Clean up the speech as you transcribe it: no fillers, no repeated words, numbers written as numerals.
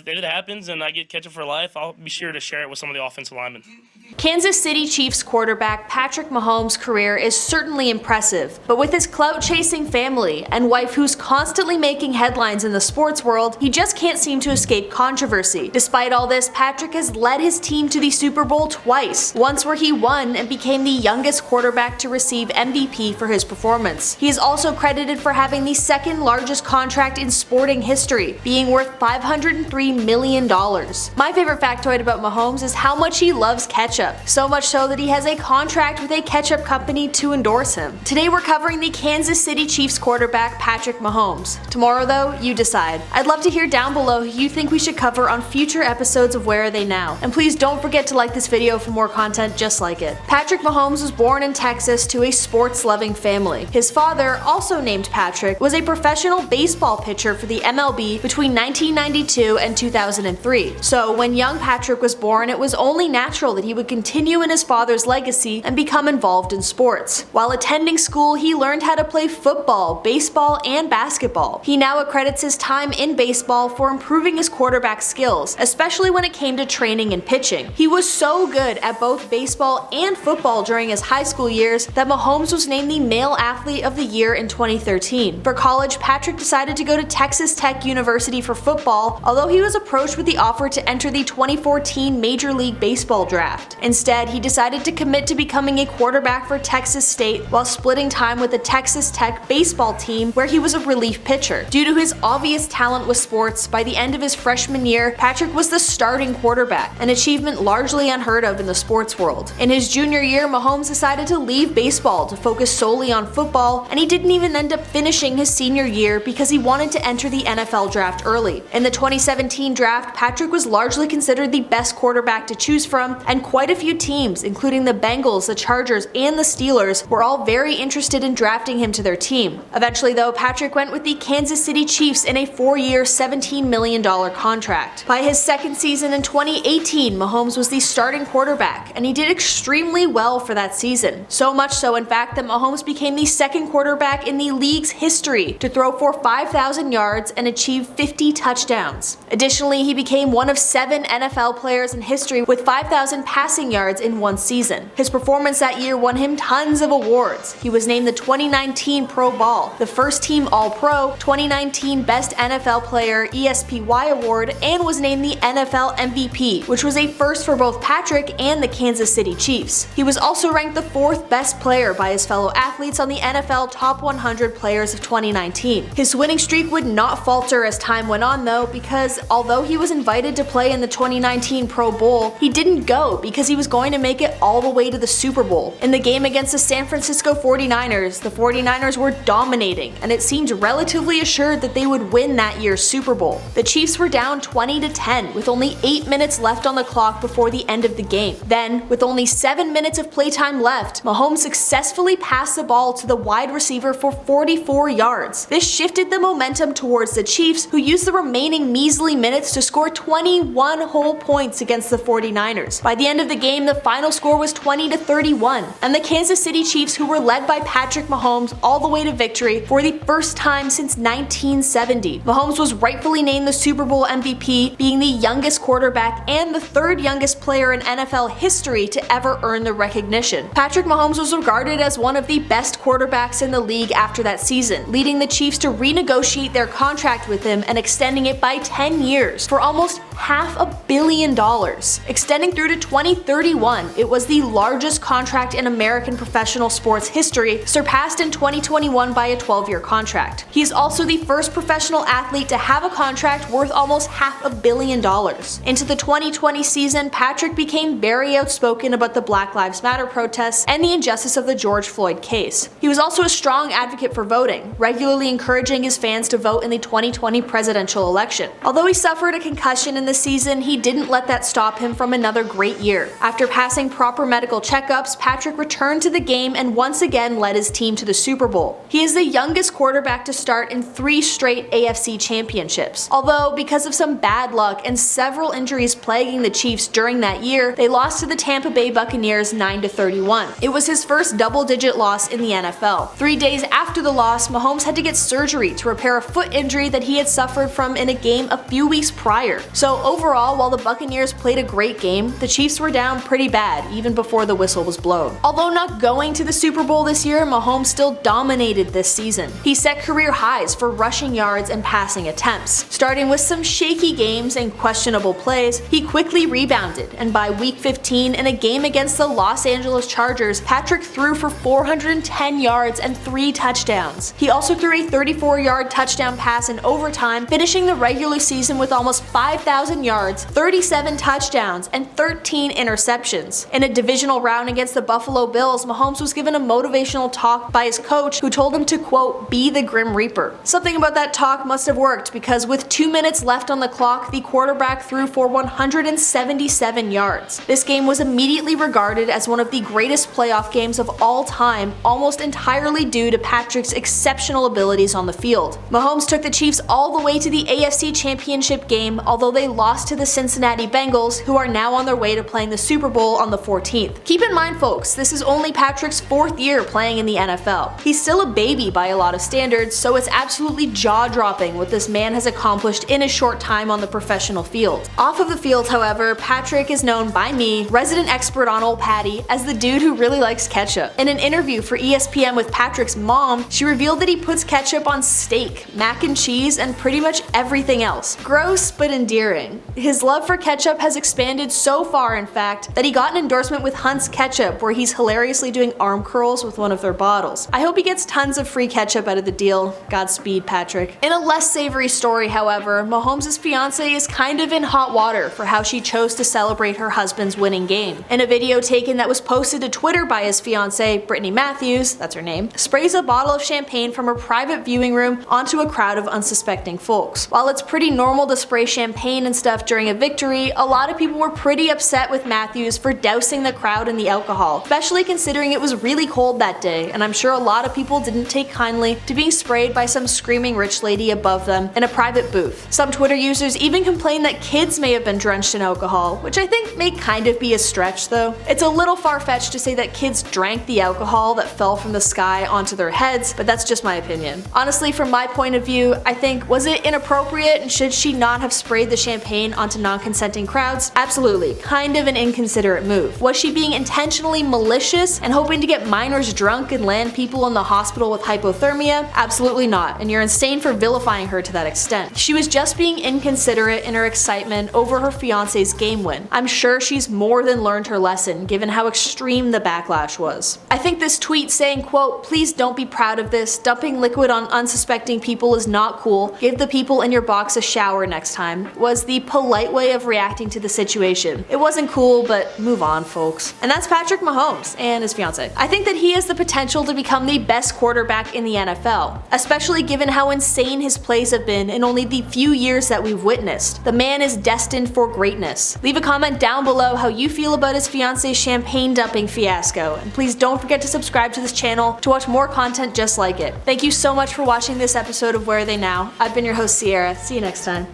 if it happens and I get Ketchup for life, I'll be sure to share it with some of the offensive linemen. Kansas City Chiefs quarterback Patrick Mahomes' career is certainly impressive, but with his clout-chasing family and wife who's constantly making headlines in the sports world, he just can't seem to escape controversy. Despite all this, Patrick has led his team to the Super Bowl twice, once where he won and became the youngest quarterback to receive MVP for his performance. He is also credited for having the second largest contract in sporting history, being worth $503 million. My favorite factoid about Mahomes is how much he loves ketchup. So much so that he has a contract with a ketchup company to endorse him. Today we're covering the Kansas City Chiefs quarterback Patrick Mahomes. Tomorrow though, you decide. I'd love to hear down below who you think we should cover on future episodes of Where Are They Now? And please don't forget to like this video for more content just like it. Patrick Mahomes was born in Texas to a sports-loving family. His father, also named Patrick, was a professional baseball pitcher for the MLB between 1992 and 2003. So when young Patrick was born, it was only natural that he would continue in his father's legacy and become involved in sports. While attending school, he learned how to play football, baseball, and basketball. He now accredits his time in baseball for improving his quarterback skills, especially when it came to training and pitching. He was so good at both baseball and football during his high school years that Mahomes was named the Male Athlete of the Year in 2013. For college, Patrick decided to go to Texas Tech University for football, although he was approached with the offer to enter the 2014 Major League Baseball draft. Instead, he decided to commit to becoming a quarterback for Texas State while splitting time with the Texas Tech baseball team where he was a relief pitcher. Due to his obvious talent with sports, by the end of his freshman year, Patrick was the starting quarterback, an achievement largely unheard of in the sports world. In his junior year, Mahomes decided to leave baseball to focus solely on football, and he didn't even end up finishing his senior year because he wanted to enter the NFL draft early. In the 2017 draft, Patrick was largely considered the best quarterback to choose from, and quite a few teams, including the Bengals, the Chargers, and the Steelers, were all very interested in drafting him to their team. Eventually though, Patrick went with the Kansas City Chiefs in a 4-year, $17 million contract. By his second season in 2018, Mahomes was the starting quarterback, and he did extremely well for that season. So much so, in fact, that Mahomes became the second quarterback in the league's history to throw for 5,000 yards and achieve 50 touchdowns. Additionally, he became one of 7 NFL players in history with 5,000 passing yards in one season. His performance that year won him tons of awards. He was named the 2019 Pro Bowl, the first team All-Pro, 2019 Best NFL Player ESPY Award, and was named the NFL MVP, which was a first for both Patrick and the Kansas City Chiefs. He was also ranked the 4th best player by his fellow athletes on the NFL Top 100 Players of 2019. His winning streak would not falter as time went on though, because although he was invited to play in the 2019 Pro Bowl, he didn't go because he was going to make it all the way to the Super Bowl. In the game against the San Francisco 49ers, the 49ers were dominating, and it seemed relatively assured that they would win that year's Super Bowl. The Chiefs were down 20-10 with only 8 minutes left on the clock before the end of the game. Then, with only 7 minutes of playtime left, Mahomes successfully passed the ball to the wide receiver for 44 yards. This shifted the momentum towards the Chiefs, who used the remaining measly minutes to score 21 whole points against the 49ers. By the end of the game, the final score was 20-31, and the Kansas City Chiefs, who were led by Patrick Mahomes all the way to victory for the first time since 1970. Mahomes was rightfully named the Super Bowl MVP, being the youngest quarterback and the 3rd youngest player in NFL history to ever earn the recognition. Patrick Mahomes was regarded as one of the best quarterbacks in the league after that season, leading the Chiefs to renegotiate their contract with him and extending it by 10 years for almost $500 million. Extending through to 2031, it was the largest contract in American professional sports history, surpassed in 2021 by a 12-year contract. He's also the first professional athlete to have a contract worth almost $500 million. Into the 2020 season, Patrick became very outspoken about the Black Lives Matter protests and the injustice of the George Floyd case. He was also a strong advocate for voting, regularly encouraging his fans to vote in the 2020 presidential election. Although he suffered a concussion in the season, he didn't let that stop him from another great year. After passing proper medical checkups, Patrick returned to the game and once again led his team to the Super Bowl. He is the youngest quarterback to start in 3 straight AFC championships. Although, because of some bad luck and several injuries plaguing the Chiefs during that year, they lost to the Tampa Bay Buccaneers 9-31. It was his first double-digit loss in the NFL. 3 days after the loss, Mahomes had to get surgery to repair a foot injury that he had suffered from in a game a few weeks prior. So overall, while the Buccaneers played a great game, the Chiefs were down pretty bad even before the whistle was blown. Although not going to the Super Bowl this year, Mahomes still dominated this season. He set career highs for rushing yards and passing attempts. Starting with some shaky games and questionable plays, he quickly rebounded, and by week 15 in a game against the Los Angeles Chargers, Patrick threw for 410 yards and 3 touchdowns. He also threw a 34-yard touchdown pass in overtime, finishing the regular season with almost 5,000 yards, 37 touchdowns, and 13 interceptions. In a divisional round against the Buffalo Bills, Mahomes was given a motivational talk by his coach, who told him to, quote, "be the Grim Reaper." Something about that talk must have worked, because with 2 minutes left on the clock, the quarterback threw for 177 yards. This game was immediately regarded as one of the greatest playoff games of all time, almost entirely due to Patrick's exceptional abilities on the field. Mahomes took the Chiefs all the way to the AFC Championship game, although they lost to the Cincinnati Bengals, who are now on their way to playing the Super Bowl on the 14th. Keep in mind, folks, this is only Patrick's 4th year playing in the NFL. He's still a baby by a lot of standards, so it's absolutely jaw-dropping what this man has accomplished in a short time on the professional field. Off of the field, however, Patrick is known by me, resident expert on old Patty, as the dude who really likes ketchup. In an interview for ESPN with Patrick's mom, she revealed that he puts ketchup on steak, mac and cheese, and pretty much everything else. Gross, but endearing. His love for ketchup has expanded so far, in fact, that he got an endorsement with Hunt's Ketchup, where he's hilariously doing arm curls with one of their bottles. I hope he gets tons of free ketchup out of the deal. Godspeed, Patrick. In a less savory story, however, Mahomes' fiance is kind of in hot water for how she chose to celebrate her husband's winning game. In a video taken that was posted to Twitter by his fiance, Brittany, that's her name, sprays a bottle of champagne from her private viewing room onto a crowd of unsuspecting folks. While it's pretty normal to spray champagne and stuff during a victory, a lot of people were pretty upset with Matthews for dousing the crowd in the alcohol, especially considering it was really cold that day, and I'm sure a lot of people didn't take kindly to being sprayed by some screaming rich lady above them in a private booth. Some Twitter users even complained that kids may have been drenched in alcohol, which I think may kind of be a stretch though. It's a little far-fetched to say that kids drank the alcohol that fell from the sky onto their heads, but that's just my opinion. Honestly, from my point of view, I think, was it inappropriate and should she not have sprayed the champagne onto non-consenting crowds? Absolutely, kind of an inconsiderate move. Was she being intentionally malicious and hoping to get minors drunk and land people in the hospital with hypothermia? Absolutely not, and you're insane for vilifying her to that extent. She was just being inconsiderate in her excitement over her fiance's game win. I'm sure she's more than learned her lesson given how extreme the backlash was. I think this tweet saying, quote, "please don't be proud of this, dumping liquid on unsuspecting people is not cool, give the people in your box a shower next time," was the polite way of reacting to the situation. It wasn't cool, but move on, folks. And that's Patrick Mahomes and his fiance. I think that he has the potential to become the best quarterback in the NFL, especially given how insane his plays have been in only the few years that we've witnessed. The man is destined for greatness. Leave a comment down below how you feel about his fiance's champagne dumping fiasco, and please don't forget to subscribe to this channel to watch more content just like it. Thank you so much for watching this episode of Where Are They Now? I've been your host, Sierra. See you next time.